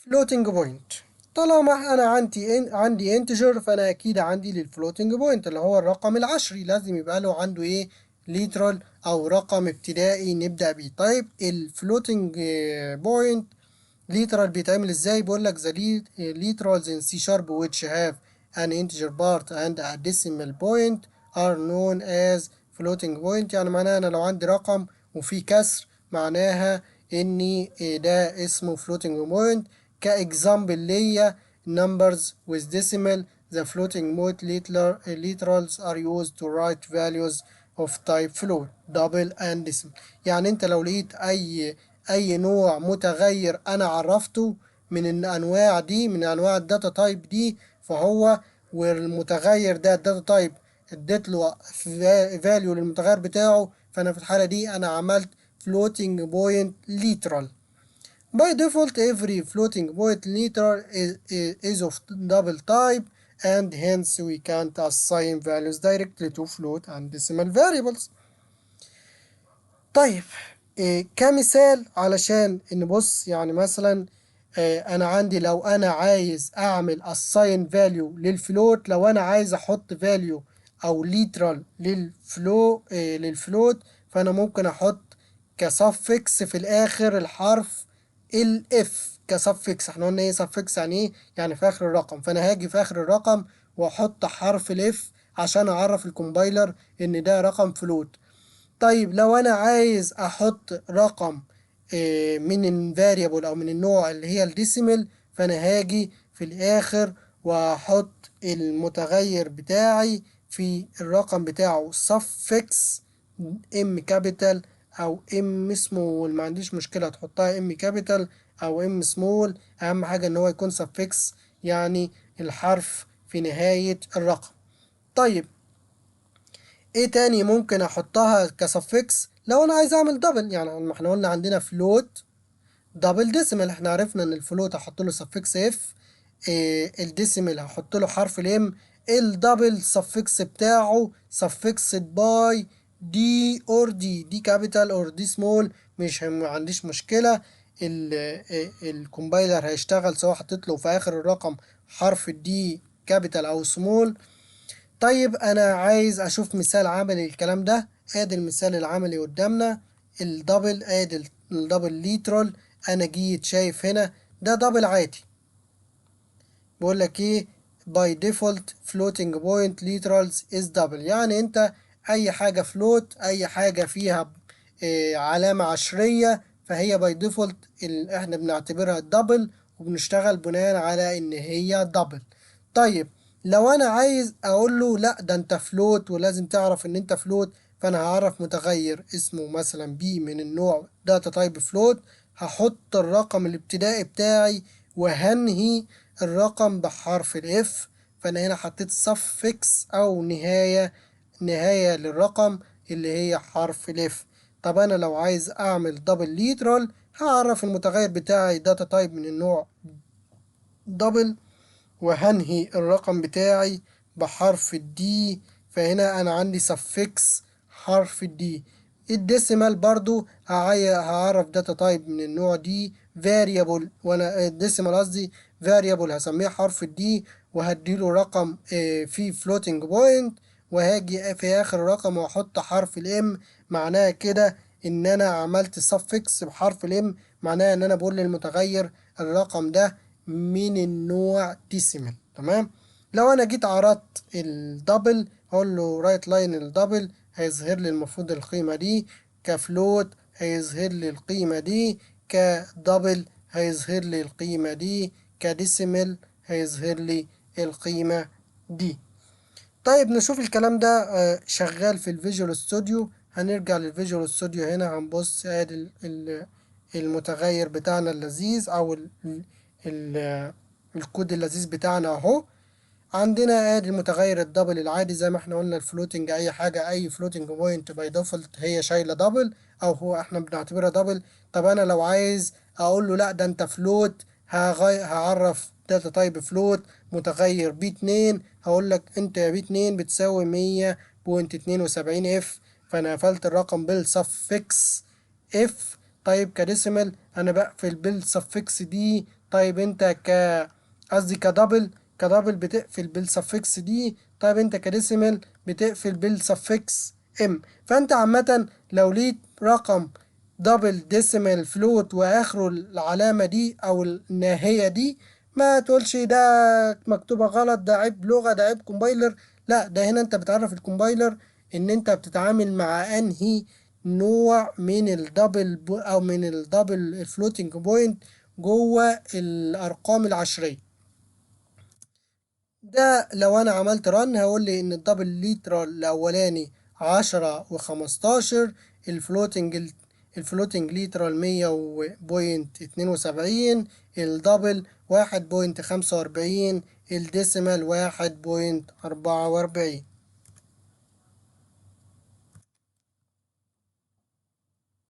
floating point. طالما انا عندي انتجر، فانا اكيد عندي للفلوتنج بوينت اللي هو الرقم العشري لازم يبقى له عنده ايه؟ ليترال او رقم ابتدائي نبدأ بيه. طيب الفلوتنج بوينت literal بيتعمل ازاي؟ بيقول لك the literals in C sharp which have an integer part and a decimal point are known as floating point. يعني معناها انا لو عندي رقم وفي كسر معناها اني ده اسمه floating point. كاكزامبل ليا numbers with decimal. The floating point literals are used to write values of type float double and decimal. يعني انت لو لقيت اي نوع متغير انا عرفته من الانواع دي، من انواع الداتا تايب دي، فهو والمتغير ده الداتا تايب اديت له فاليو للمتغير بتاعه، فانا في الحالة دي انا عملت floating point literal. By default every floating point literal is of double type, and hence we can't assign values directly to float and decimal variables. طيب كمثال علشان نبص، يعني مثلا انا عندي لو انا عايز اعمل assign value للفلوت، لو انا عايز احط value او literal للفلوت، فانا ممكن احط كسفكس في الاخر الحرف الاف كسفكس. احنا قلنا ايه سفكس؟ يعني ايه؟ يعني في اخر الرقم. فانا هاجي في اخر الرقم واحط حرف الاف عشان اعرف الكومبايلر ان ده رقم فلوت. طيب لو انا عايز احط رقم من الفاريبل او من النوع اللي هي الديسيمال، فانا هاجي في الاخر واحط المتغير بتاعي في الرقم بتاعه suffix ام كابيتال او ام سمول. ما عنديش مشكلة تحطها ام كابيتال او ام سمول، اهم حاجة ان هو يكون suffix يعني الحرف في نهاية الرقم. طيب ايه تاني ممكن احطها كسفكس لو انا عايز اعمل دبل؟ يعني ما احنا قلنا عندنا فلوت دبل ديسيمال، احنا عرفنا ان الفلوت هحط له سفكس اف، إيه الديسيمال هحط له حرف الام، الدبل سفكس بتاعه سفكس باي دي اور دي كابيتال اور دي سمول. مش ما عنديش مشكلة، الكومبايلر هيشتغل سواء حطيت له في اخر الرقم حرف الدي كابيتال او سمول. طيب انا عايز اشوف مثال عملي للكلام ده. ادي المثال العملي قدامنا، الدبل. ادي الدبل ليترال، انا جيت شايف هنا ده دبل عادي. بقول لك ايه؟ by default floating point literals is double. يعني انت اي حاجة فلوت، اي حاجة فيها علامة عشرية، فهي by default احنا بنعتبرها دبل وبنشتغل بناء على ان هي دبل. طيب لو انا عايز اقول له لا ده انت فلوت ولازم تعرف ان انت فلوت، فانا هعرف متغير اسمه مثلا بي من النوع داتا تايب فلوت، هحط الرقم الابتدائي بتاعي وهنهي الرقم بحرف الاف. فانا هنا حطيت suffix او نهاية للرقم اللي هي حرف الاف. طب انا لو عايز اعمل دبل ليترال، هعرف المتغير بتاعي داتا تايب من النوع دبل وهنهي الرقم بتاعي بحرف الدي. فهنا انا عندي suffix حرف الدي. الديسيمال برضو هعرف داتا تايب من النوع دي variable، وانا الديسيمال قصدي variable هسميه حرف الدي وهديله رقم فيه floating point، وهاجي في اخر الرقم واحط حرف الام. معناها كده ان انا عملت suffix بحرف الام، معناها ان انا بقول للمتغير الرقم ده من النوع ديسيمال. تمام. لو انا جيت عرضت الدبل هقول له رايت لاين الدبل، هيظهر لي المفروض القيمة دي. كفلوت هيظهر لي القيمة دي. كدبل هيظهر لي القيمة دي. كديسيمال هيظهر لي القيمة دي. طيب نشوف الكلام ده شغال في الفيجوال ستوديو. هنرجع للفيجوال ستوديو هنا، هنبص ادي المتغير بتاعنا اللذيذ او ال الكود اللذيذ بتاعنا اهو. عندنا ادي المتغير الدبل العادي زي ما احنا قلنا الفلوتنج، اي حاجه اي فلوتنج بوينت باي ديفولت هي شايله دبل او هو احنا بنعتبرها دبل. طب انا لو عايز اقول له لا ده انت فلوت، هعرف داتا تايب فلوت متغير بي 2، هقول لك انت يا بي 2 بتساوي 100.72 اف، فانا قفلت الرقم بالسفكس اف. طيب كديسيمال انا بقفل بالسفكس دي. طيب انت قصدي كدبل بتقفل بالسفكس دي. طيب انت كديسيمال بتقفل بالسفكس ام. فانت عامة لو ليك رقم دبل ديسيمال فلوت واخره العلامة دي او الناهية دي، ما تقولش ده مكتوبة غلط، ده عيب لغة، ده عيب كومبايلر. لا، ده هنا انت بتعرف الكومبايلر ان انت بتتعامل مع انهي نوع من او من الدبل الفلوتنج بوينت جوه الارقام العشرية. ده لو انا عملت رن هقول لي ان الدبل ليترال الاولاني 10 و15، الفلوتنج ليترال 100.72، الدبل 1.45، الديسيمال 1.44.